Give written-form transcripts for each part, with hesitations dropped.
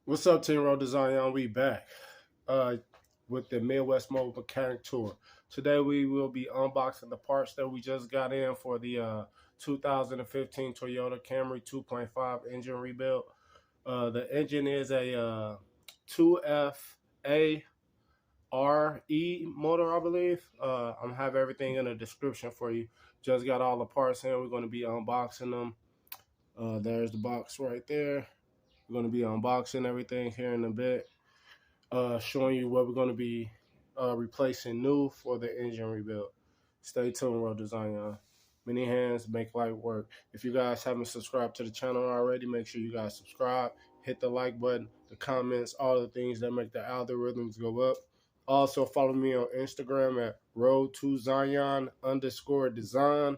What's up, Team Road Design? We back with the Midwest Mobile Mechanic Tour. Today we will be unboxing the parts that we just got in for the 2015 Toyota Camry 2.5 engine rebuild. The engine is a 2FA RE motor, I believe. I'm have everything in the description for you. Just got all the parts in. We're going to be unboxing them. There's the box right there. We're going to be unboxing everything here in a bit, showing you what we're going to be replacing new for the engine rebuild. Stay tuned, Road Design. Many hands make light work. If you guys haven't subscribed to the channel already, make sure you guys subscribe. Hit the like button, the comments, all the things that make the algorithms go up. Also, follow me on Instagram at road2zion_design.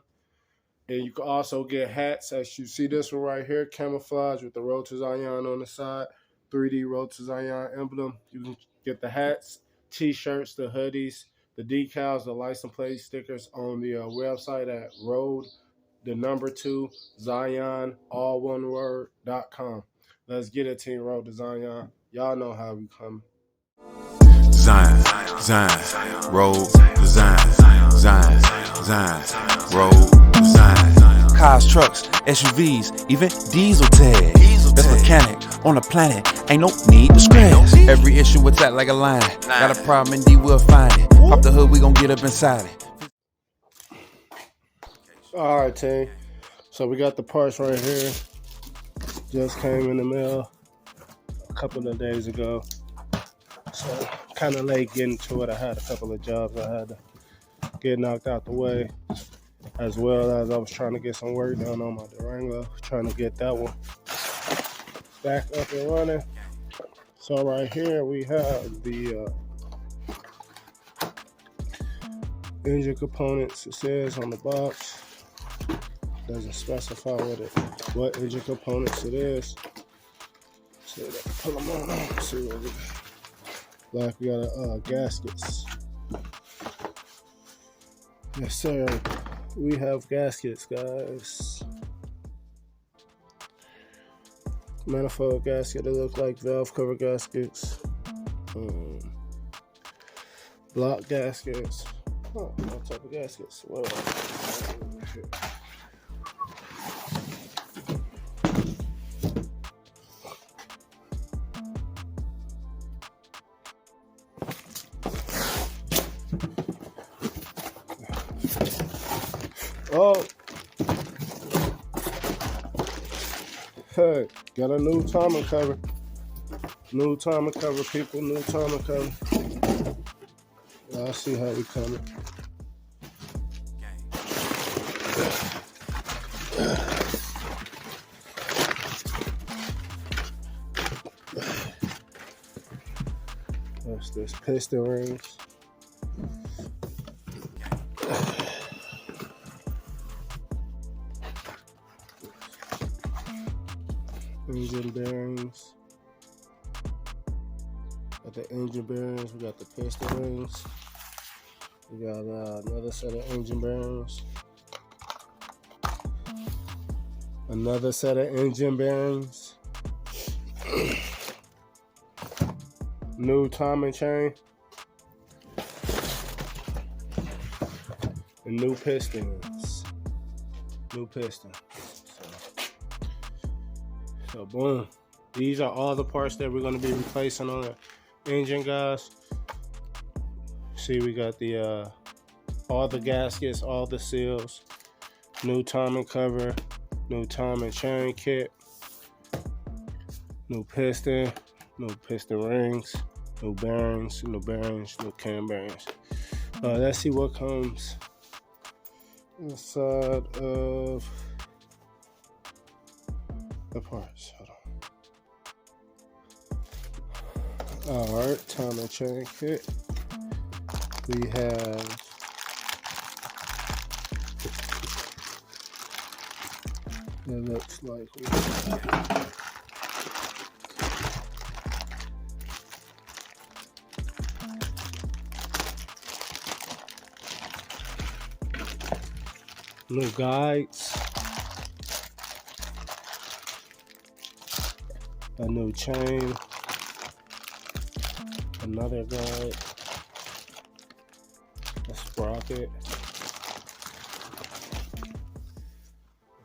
And you can also get hats, as you see this one right here, camouflage with the Road to Zion on the side, 3D Road to Zion emblem. You can get the hats, t-shirts, the hoodies, the decals, the license plate stickers on the website at road2zion, all one word.com. Let's get it, Team Road to Zion. Y'all know how we come. Zion, road, design, Zion, road, design. Cars, trucks, SUVs, even diesel tags. Best mechanic on the planet, ain't no need to scratch. Every issue attack like a lion. Got a problem, indeed we'll find it. Pop the hood, we gon' get up inside it. All right, team. So we got the parts right here. Just came in the mail a couple of days ago. So kind of late getting to it. I had a couple of jobs I had to get knocked out the way, as well as I was trying to get some work done on my Durango, trying to get that one back up and running. So right here we have the engine components. It says on the box, doesn't specify what engine components it is. So pull them on. See what we got. Like we got gaskets. Yes, sir. We have gaskets, guys. Manifold gasket. They look like valve cover gaskets. Block gaskets. Oh, what type of gaskets? Well, oh, hey, got a new timing cover. New timing cover, people. New timing cover. I'll see how we coming. That's this piston rings. Engine bearings. Got the engine bearings. We got the piston rings. We got another set of engine bearings. Another set of engine bearings. New timing chain. And new pistons. New piston. So boom. These are all the parts that we're going to be replacing on the engine, guys. See, we got the all the gaskets, all the seals, new timing cover, new timing chain kit, new piston rings, new bearings, new cam bearings. Let's see what comes inside of the parts. Hold on. Alright, timing chain kit. We have it looks like we have new guides, a new chain, another guide, a sprocket,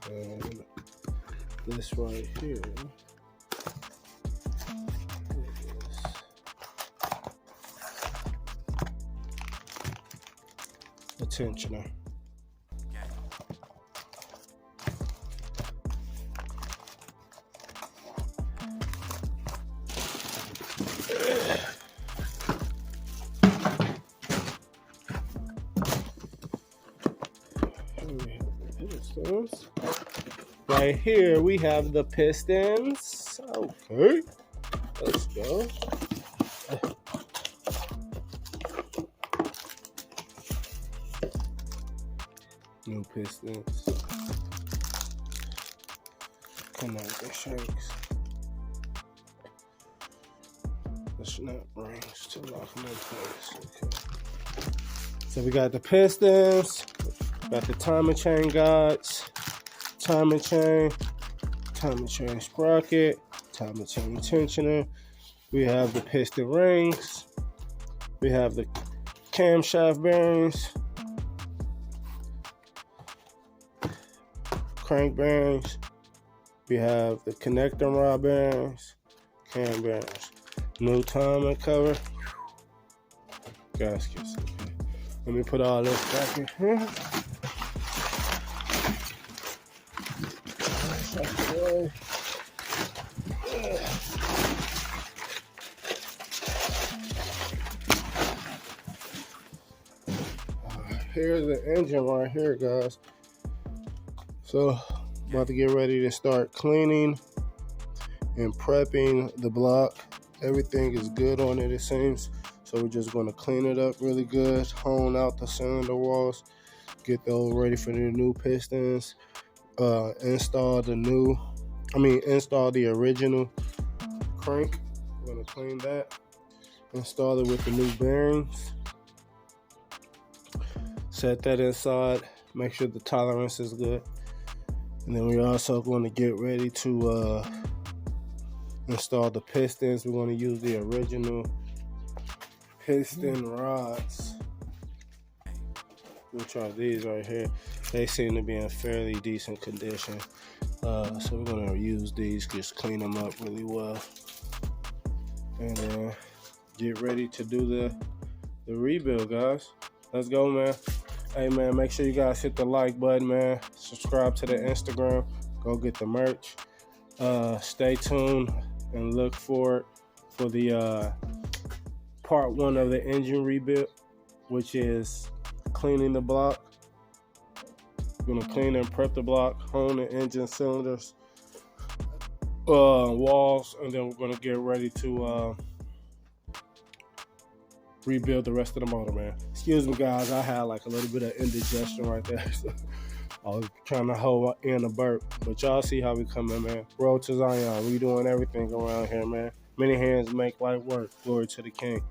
and this right here is a tensioner. Pistons. Right here we have the pistons. Okay, let's go. New pistons. Connector shanks. The snap rings to lock them in place. Okay. So we got the pistons. Got the timing chain guides, timing chain sprocket, timing chain tensioner. We have the piston rings. We have the camshaft bearings, crank bearings. We have the connector rod bearings, cam bearings. New timing cover. Gaskets. Okay. Let me put all this back in here. Here's the engine right here, guys. So, about to get ready to start cleaning and prepping the block. Everything is good on it, it seems. So we're just going to clean it up really good, hone out the cylinder walls, get those ready for the new pistons, install the original crank. We're going to clean that, install it with the new bearings, set that inside, make sure the tolerance is good. And then we're also going to get ready to install the pistons. We're going to use the original piston rods, which are these right here. They seem to be in fairly decent condition. So we're going to use these, just clean them up really well. And then get ready to do the rebuild, guys. Let's go, man. Hey, man, make sure you guys hit the like button, man. Subscribe to the Instagram. Go get the merch. Stay tuned and look forward for the part 1 of the engine rebuild, which is cleaning the block. We're going to clean and prep the block, hone the engine cylinders, walls, and then we're going to get ready to rebuild the rest of the motor, man. Excuse me, guys. I had like a little bit of indigestion right there. So I was trying to hold in a burp. But y'all see how we coming, man. Road to Zion. We doing everything around here, man. Many hands make light work. Glory to the King.